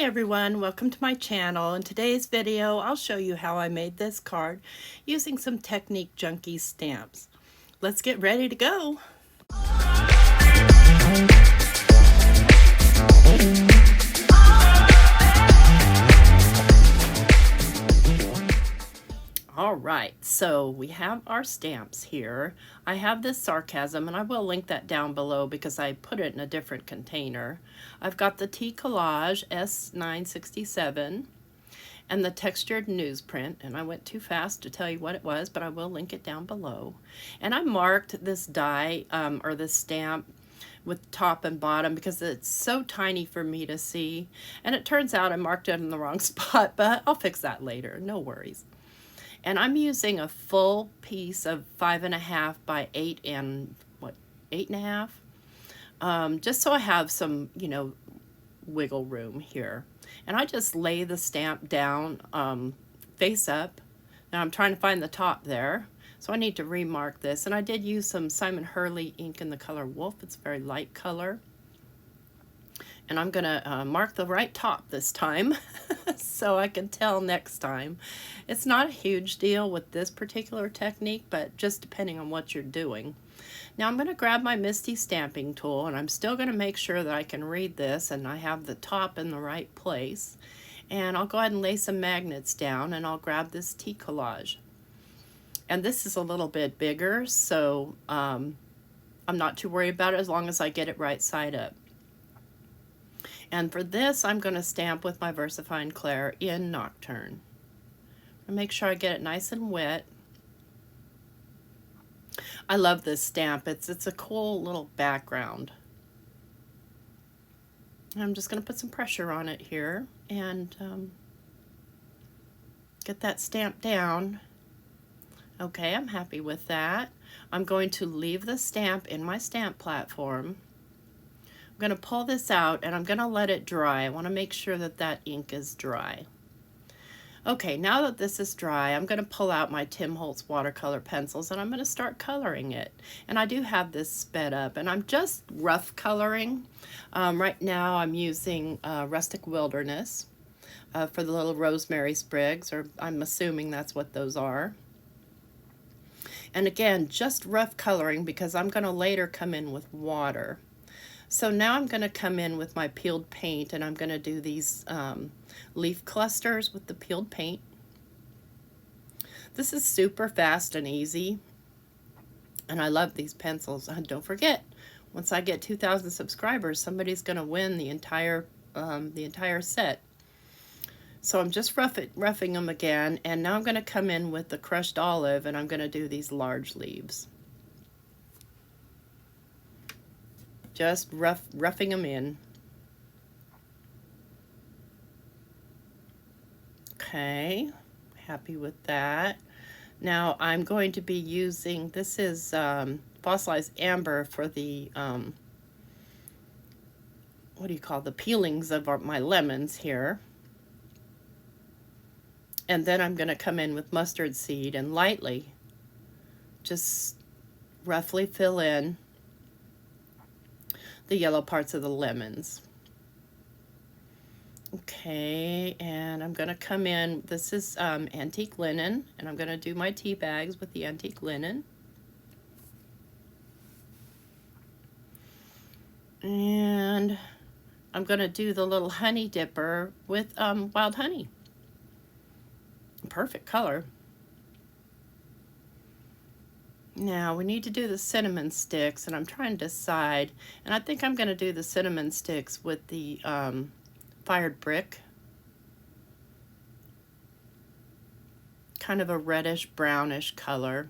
everyone, welcome to my channel. In today's video, I'll show you how I made this card using some Technique Junkie stamps. Let's get ready to go. All right, so we have our stamps here. I have this Sarcasm, and I will link that down below because I put it in a different container. I've got the Collage S967 and the textured Newsprint, and I went too fast to tell you what it was, but I will link it down below. And I marked this die, or this stamp, with top and bottom because it's so tiny for me to see. And it turns out I marked it in the wrong spot, but I'll fix that later, no worries. And I'm using a full piece of 5.5 by 8 and 8.5, just so I have some, wiggle room here. And I just lay the stamp down face up. Now I'm trying to find the top there, so I need to remark this. And I did use some Simon Hurley ink in the color Wolf. It's a very light color. And I'm gonna mark the right top this time so I can tell next time. It's not a huge deal with this particular technique, but just depending on what you're doing. Now I'm gonna grab my Misty stamping tool, and I'm still gonna make sure that I can read this and I have the top in the right place. And I'll go ahead and lay some magnets down, and I'll grab this Collage. And this is a little bit bigger, so I'm not too worried about it as long as I get it right side up. And for this, I'm going to stamp with my VersaFine Clair in Nocturne. And make sure I get it nice and wet. I love this stamp. It's a cool little background. I'm just going to put some pressure on it here and get that stamp down. Okay, I'm happy with that. I'm going to leave the stamp in my stamp platform. I'm going to pull this out and I'm going to let it dry. I want to make sure that that ink is dry. Okay, now that this is dry, I'm going to pull out my Tim Holtz watercolor pencils and I'm going to start coloring it. And I do have this sped up, and I'm just rough coloring. Right now I'm using Rustic Wilderness for the little rosemary sprigs, or I'm assuming that's what those are. And again, just rough coloring because I'm going to later come in with water. So now I'm going to come in with my peeled paint, and I'm going to do these leaf clusters with the peeled paint. This is super fast and easy, and I love these pencils. And don't forget, once I get 2,000 subscribers, somebody's going to win the entire set. So I'm just roughing them again, and now I'm going to come in with the crushed olive, and I'm going to do these large leaves. Just roughing them in. Okay, happy with that. Now I'm going to be using, this is fossilized amber for the, what do you call, the peelings of my lemons here. And then I'm going to come in with mustard seed and lightly just roughly fill in the yellow parts of the lemons. Okay, and I'm going to come in, this is antique linen, and I'm going to do my tea bags with the antique linen. And I'm going to do the little honey dipper with wild honey. Perfect color. Now we need to do the cinnamon sticks, and I'm trying to decide, and I think I'm going to do the cinnamon sticks with the fired brick. Kind of a reddish brownish color.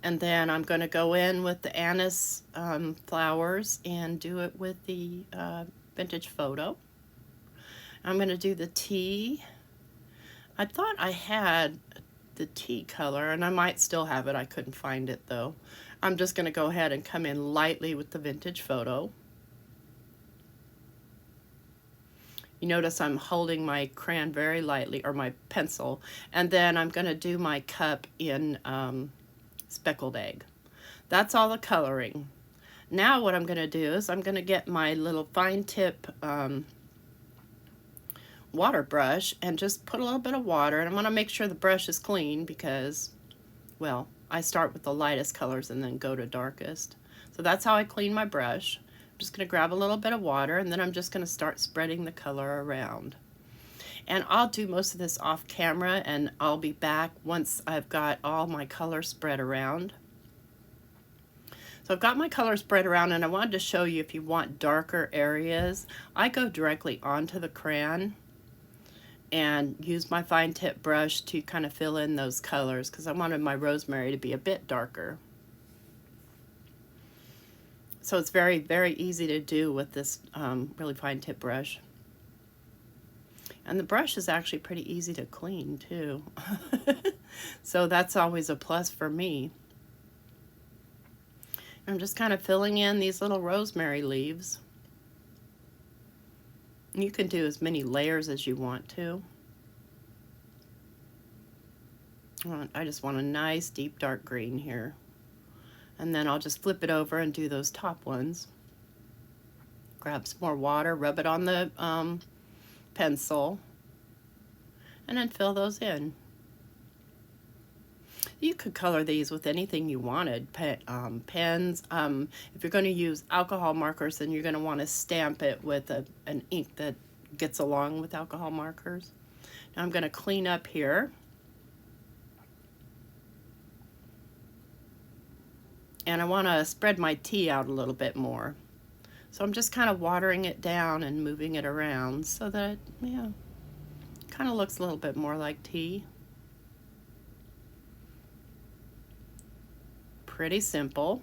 And then I'm going to go in with the anise flowers and do it with the vintage photo. I'm going to do the tea. I thought I had the tea color, and I might still have it. I couldn't find it though. I'm just going to go ahead and come in lightly with the vintage photo. You notice I'm holding my crayon very lightly, or my pencil, and then I'm going to do my cup in speckled egg. That's all the coloring. Now what I'm going to do is I'm going to get my little fine tip water brush and just put a little bit of water, and I'm going to make sure the brush is clean because, well, I start with the lightest colors and then go to darkest. So that's how I clean my brush. I'm just going to grab a little bit of water, and then I'm just going to start spreading the color around. And I'll do most of this off camera, and I'll be back once I've got all my color spread around. So I've got my color spread around, and I wanted to show you if you want darker areas, I go directly onto the crayon and use my fine tip brush to kind of fill in those colors because I wanted my rosemary to be a bit darker. So it's very, very easy to do with this really fine tip brush. And the brush is actually pretty easy to clean too. So that's always a plus for me. I'm just kind of filling in these little rosemary leaves. You can do as many layers as you want to. I just want a nice deep dark green here. And then I'll just flip it over and do those top ones. Grab some more water, rub it on the pencil, and then fill those in. You could color these with anything you wanted, pens. If you're going to use alcohol markers, then you're going to want to stamp it with an ink that gets along with alcohol markers. Now I'm going to clean up here. And I want to spread my tea out a little bit more. So I'm just kind of watering it down and moving it around so that, yeah, kind of looks a little bit more like tea. Pretty simple.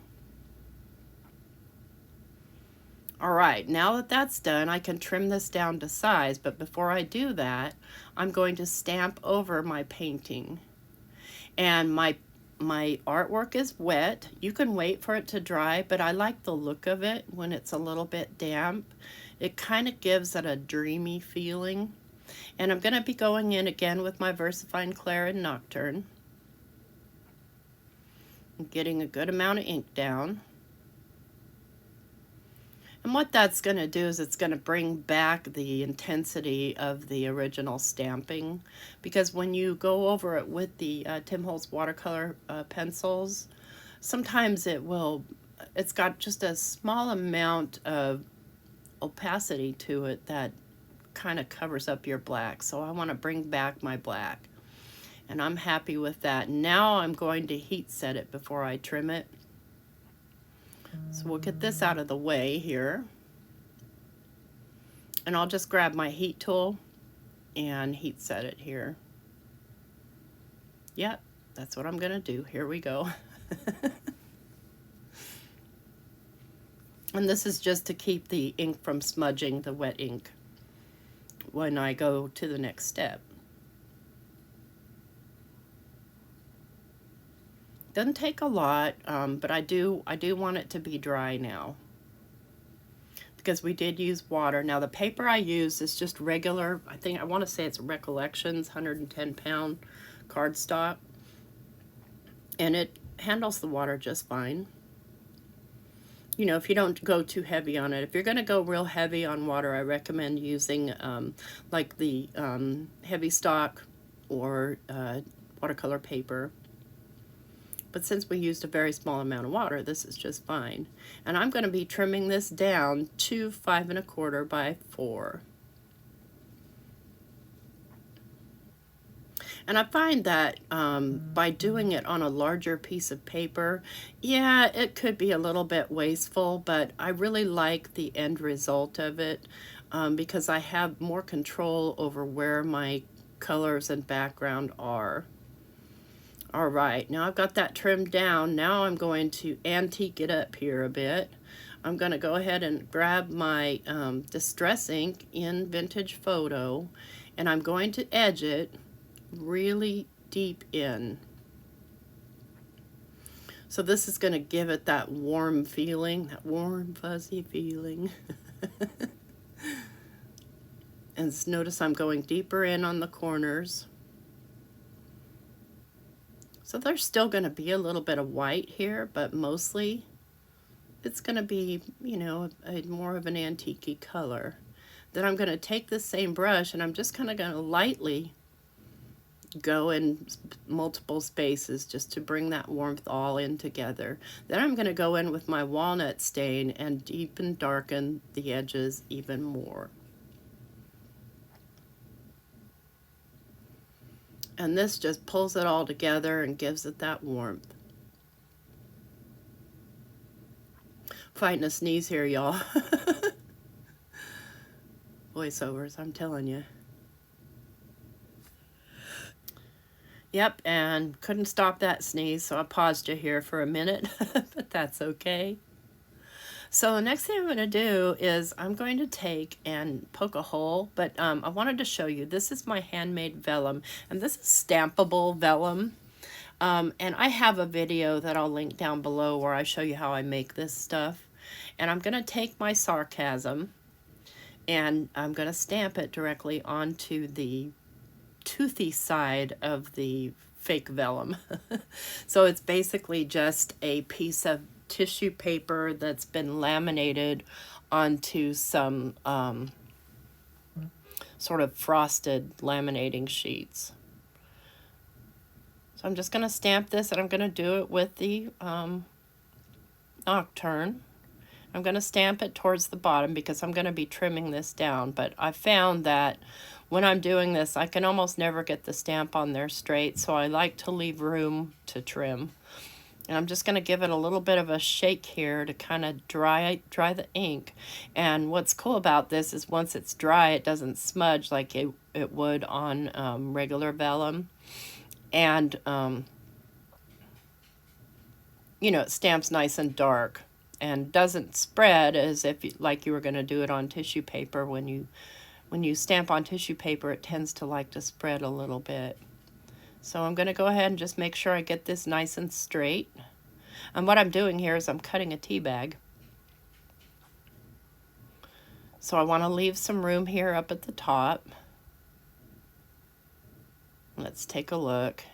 All right, now that that's done, I can trim this down to size, but before I do that, I'm going to stamp over my painting. And my artwork is wet. You can wait for it to dry, but I like the look of it when it's a little bit damp. It kind of gives it a dreamy feeling. And I'm going to be going in again with my VersaFine Clair and Nocturne. I'm getting a good amount of ink down. And what that's going to do is it's going to bring back the intensity of the original stamping, because when you go over it with the Tim Holtz watercolor pencils, sometimes it's got just a small amount of opacity to it that kind of covers up your black. So I want to bring back my black, and I'm happy with that. Now I'm going to heat set it before I trim it. So we'll get this out of the way here. And I'll just grab my heat tool and heat set it here. Yep, that's what I'm going to do. Here we go. And this is just to keep the ink from smudging, the wet ink, when I go to the next step. Doesn't take a lot, but I do want it to be dry now, because we did use water. Now the paper I use is just regular, I want to say it's Recollections 110-pound cardstock, and it handles the water just fine. You know, if you don't go too heavy on it. If you're going to go real heavy on water, I recommend using like the heavy stock or watercolor paper. But since we used a very small amount of water, this is just fine. And I'm going to be trimming this down to 5 1/4 by 4. And I find that by doing it on a larger piece of paper, yeah, it could be a little bit wasteful, but I really like the end result of it because I have more control over where my colors and background are. All right, now I've got that trimmed down. Now I'm going to antique it up here a bit. I'm going to go ahead and grab my Distress ink in Vintage Photo, and I'm going to edge it really deep in. So this is going to give it that warm feeling, that warm fuzzy feeling. And notice I'm going deeper in on the corners. So there's still going to be a little bit of white here, but mostly it's going to be, you know, more of an antique-y color. Then I'm going to take this same brush and I'm just kind of going to lightly go in multiple spaces just to bring that warmth all in together. Then I'm going to go in with my walnut stain and deepen, darken the edges even more. And this just pulls it all together and gives it that warmth. Fighting a sneeze here, y'all. Voiceovers, I'm telling you. Yep, and couldn't stop that sneeze, so I paused you here for a minute, but that's okay. So the next thing I'm going to do is I'm going to take and poke a hole, but I wanted to show you, this is my handmade vellum, and this is stampable vellum. And I have a video that I'll link down below where I show you how I make this stuff. And I'm going to take my Sarcasm and I'm going to stamp it directly onto the toothy side of the fake vellum. So it's basically just a piece of tissue paper that's been laminated onto some sort of frosted laminating sheets. So I'm just going to stamp this, and I'm going to do it with the Nocturne. I'm going to stamp it towards the bottom because I'm going to be trimming this down, but I found that when I'm doing this, I can almost never get the stamp on there straight, so I like to leave room to trim. And I'm just going to give it a little bit of a shake here to kind of dry the ink. And what's cool about this is once it's dry, it doesn't smudge like it would on regular vellum. And, you know, it stamps nice and dark and doesn't spread as if like you were going to do it on tissue paper. When you stamp on tissue paper, it tends to like to spread a little bit. So I'm going to go ahead and just make sure I get this nice and straight. And what I'm doing here is I'm cutting a tea bag. So I want to leave some room here up at the top. Let's take a look.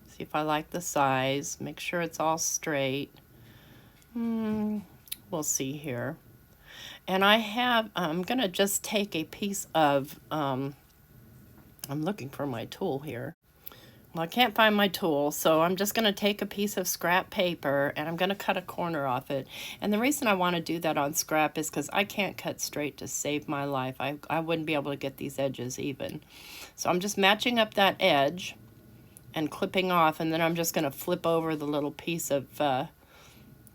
See if I like the size. Make sure it's all straight. We'll see here. And I'm going to just take a piece of, I'm looking for my tool here. Well, I can't find my tool, so I'm just going to take a piece of scrap paper and I'm going to cut a corner off it. And the reason I want to do that on scrap is because I can't cut straight to save my life. I wouldn't be able to get these edges even. So I'm just matching up that edge and clipping off, and then I'm just going to flip over the little piece of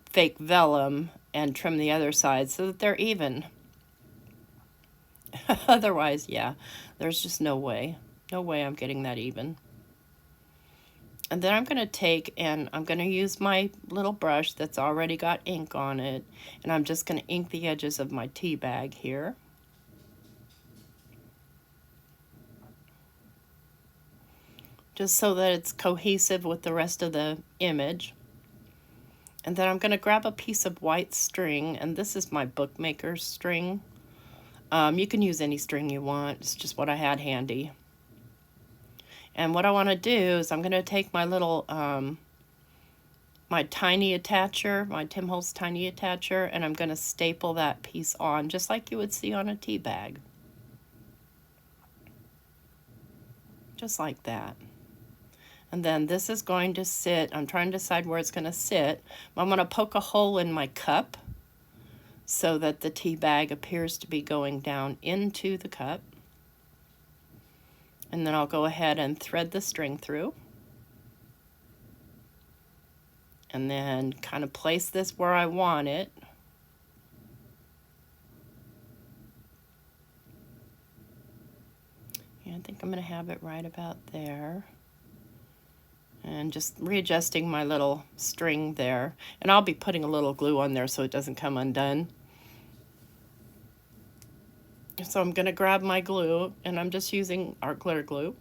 fake vellum and trim the other side so that they're even. Otherwise, yeah, there's just no way. No way I'm getting that even. And then I'm going to take and I'm going to use my little brush that's already got ink on it, and I'm just going to ink the edges of my tea bag here. Just so that it's cohesive with the rest of the image. And then I'm going to grab a piece of white string, and this is my bookmaker string. You can use any string you want, it's just what I had handy. And what I want to do is I'm going to take my little, my tiny attacher, my Tim Holtz tiny attacher, and I'm going to staple that piece on just like you would see on a tea bag. Just like that. And then this is going to sit, I'm trying to decide where it's going to sit. I'm going to poke a hole in my cup so that the tea bag appears to be going down into the cup. And then I'll go ahead and thread the string through. And then kind of place this where I want it. Yeah, I think I'm going to have it right about there. And just readjusting my little string there. And I'll be putting a little glue on there so it doesn't come undone. So I'm going to grab my glue, and I'm just using art glitter glue.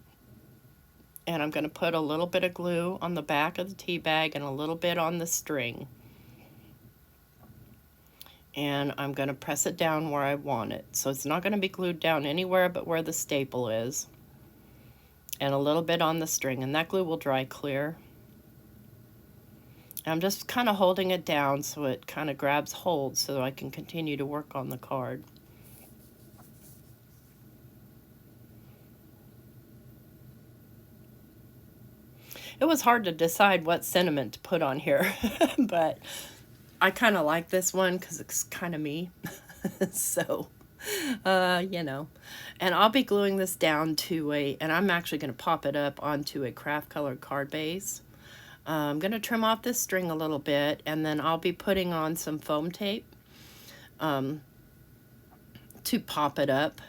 And I'm going to put a little bit of glue on the back of the tea bag and a little bit on the string. And I'm going to press it down where I want it. So it's not going to be glued down anywhere but where the staple is. And a little bit on the string, and that glue will dry clear. I'm just kind of holding it down so it kind of grabs hold so I can continue to work on the card. It was hard to decide what sentiment to put on here, but I kind of like this one because it's kind of me. So, you know, and I'll be gluing this down to and I'm actually going to pop it up onto a craft colored card base. I'm going to trim off this string a little bit, and then I'll be putting on some foam tape to pop it up.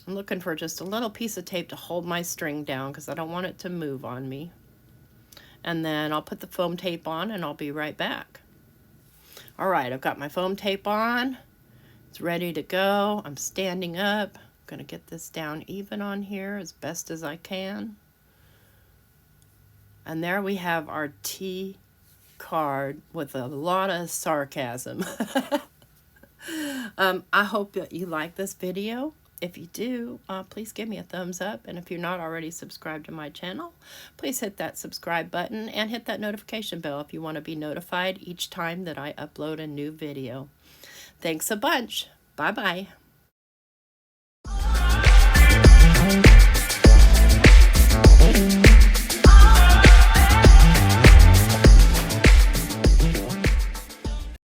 I'm looking for just a little piece of tape to hold my string down because I don't want it to move on me. And then I'll put the foam tape on and I'll be right back. All right, I've got my foam tape on. It's ready to go. I'm standing up. I'm going to get this down even on here as best as I can. And there we have our T card with a lot of sarcasm. I hope that you like this video. If you do, please give me a thumbs up. And if you're not already subscribed to my channel, please hit that subscribe button and hit that notification bell if you want to be notified each time that I upload a new video. Thanks a bunch. Bye-bye.